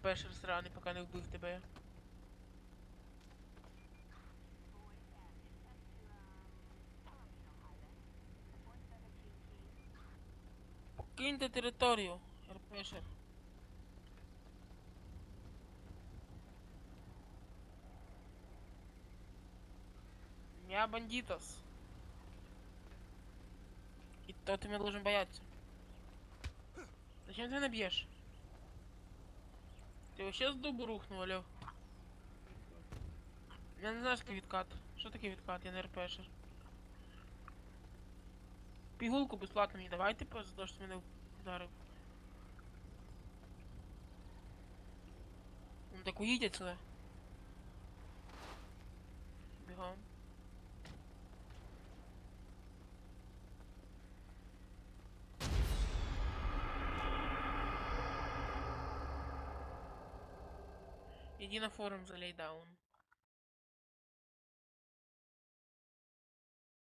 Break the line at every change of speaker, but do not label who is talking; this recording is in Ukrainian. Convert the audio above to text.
РПшер сраний, поки не вбив тебе. Покиньте територію, РПшер. Я бандитос. И то ты меня должен бояться. Зачем ты меня бьешь? Ты вообще с дубу рухнул, алё? Я не знаю, что такое відкат. Що таке відкат? Я не РПшер. Пігулку безплатно мені давайте за те, що ти мене вдарив. Ну так уїдь отсюда. Бігом. Иди на форум залей даун.